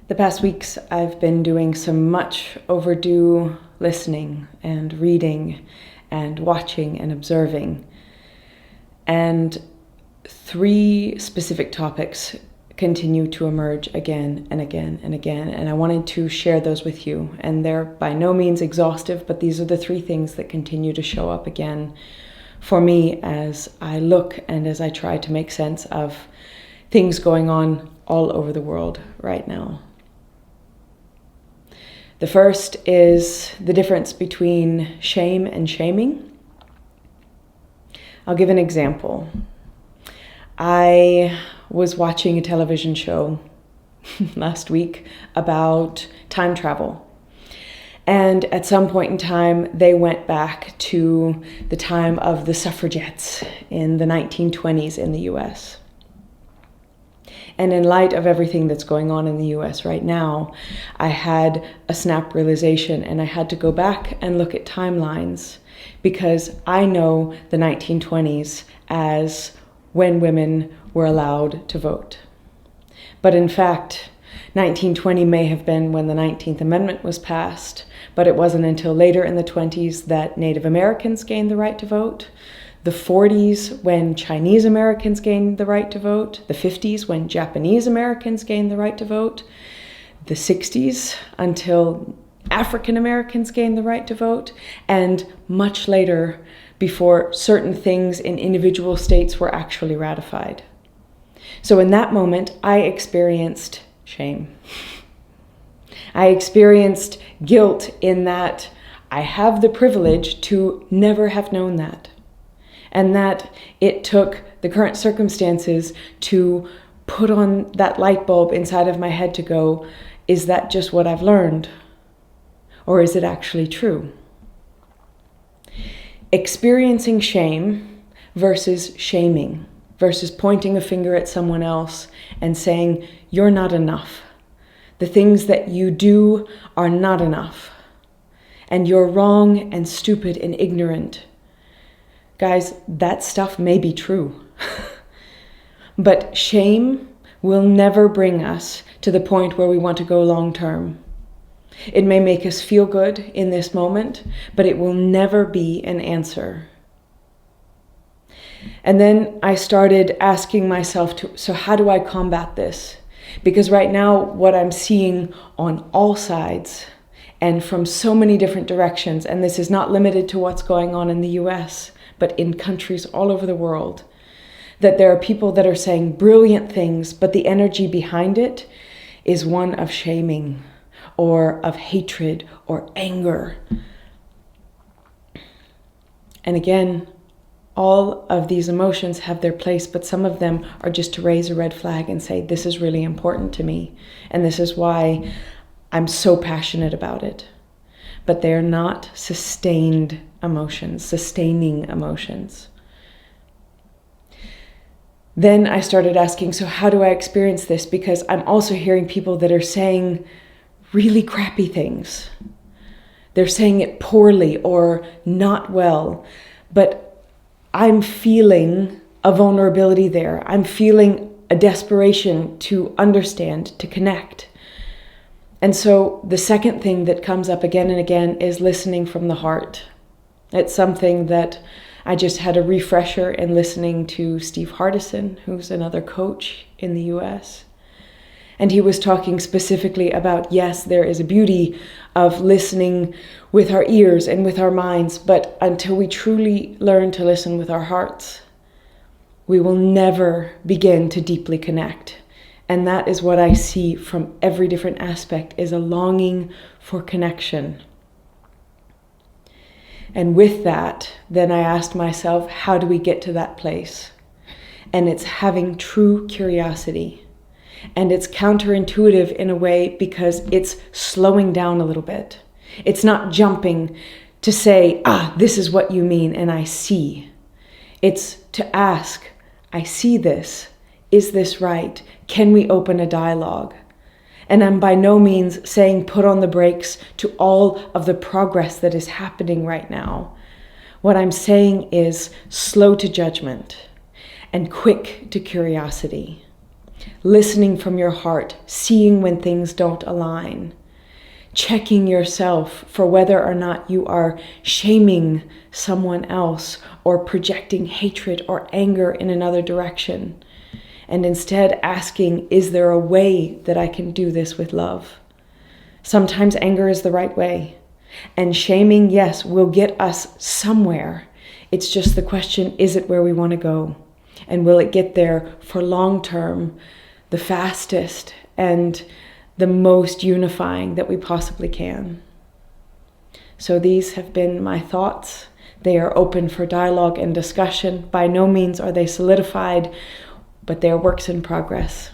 The past weeks, I've been doing some much overdue listening and reading and watching and observing. And three specific topics continue to emerge again and again and again. And I wanted to share those with you. And they're by no means exhaustive, but these are the three things that continue to show up again for me as I look and as I try to make sense of things going on all over the world right now. The first is the difference between shame and shaming. I'll give an example. I was watching a television show last week about time travel. And at some point in time, they went back to the time of the suffragettes in the 1920s in the US. And in light of everything that's going on in the US right now, I had a snap realization and I had to go back and look at timelines because I know the 1920s as when women were allowed to vote. But in fact, 1920 may have been when the 19th Amendment was passed, but it wasn't until later in the 20s that Native Americans gained the right to vote. The 40s when Chinese Americans gained the right to vote, the 50s when Japanese Americans gained the right to vote, the 60s until African Americans gained the right to vote, and much later before certain things in individual states were actually ratified. So in that moment, I experienced shame. I experienced guilt in that I have the privilege to never have known that. And that it took the current circumstances to put on that light bulb inside of my head to go, is that just what I've learned? Or is it actually true? Experiencing shame versus shaming, versus pointing a finger at someone else and saying, you're not enough. The things that you do are not enough. And you're wrong and stupid and ignorant. Guys, that stuff may be true. But shame will never bring us to the point where we want to go long term. It may make us feel good in this moment, but it will never be an answer. And then I started asking myself, so how do I combat this? Because right now, what I'm seeing on all sides and from so many different directions, and this is not limited to what's going on in the US, but in countries all over the world, that there are people that are saying brilliant things, but the energy behind it is one of shaming or of hatred or anger. And again, all of these emotions have their place, but some of them are just to raise a red flag and say, this is really important to me, and this is why I'm so passionate about it. But they are not sustaining emotions. Then I started asking, so how do I experience this? Because I'm also hearing people that are saying really crappy things. They're saying it poorly or not well, but I'm feeling a vulnerability there. I'm feeling a desperation to understand, to connect. And so the second thing that comes up again and again is listening from the heart. It's something that I just had a refresher in listening to Steve Hardison, who's another coach in the US. And he was talking specifically about, yes, there is a beauty of listening with our ears and with our minds, but until we truly learn to listen with our hearts, we will never begin to deeply connect. And that is what I see from every different aspect, is a longing for connection. And with that, then I asked myself, how do we get to that place? And it's having true curiosity. And it's counterintuitive in a way because it's slowing down a little bit. It's not jumping to say, this is what you mean, and I see. It's to ask, I see this. Is this right? Can we open a dialogue? And I'm by no means saying put on the brakes to all of the progress that is happening right now. What I'm saying is slow to judgment and quick to curiosity. listening from your heart, seeing when things don't align, checking yourself for whether or not you are shaming someone else or projecting hatred or anger in another direction, and instead asking, is there a way that I can do this with love? Sometimes anger is the right way, and shaming, yes, will get us somewhere. It's just the question, is it where we want to go? And will it get there for long term, the fastest and the most unifying that we possibly can? So these have been my thoughts. They are open for dialogue and discussion. By no means are they solidified, but they are works in progress.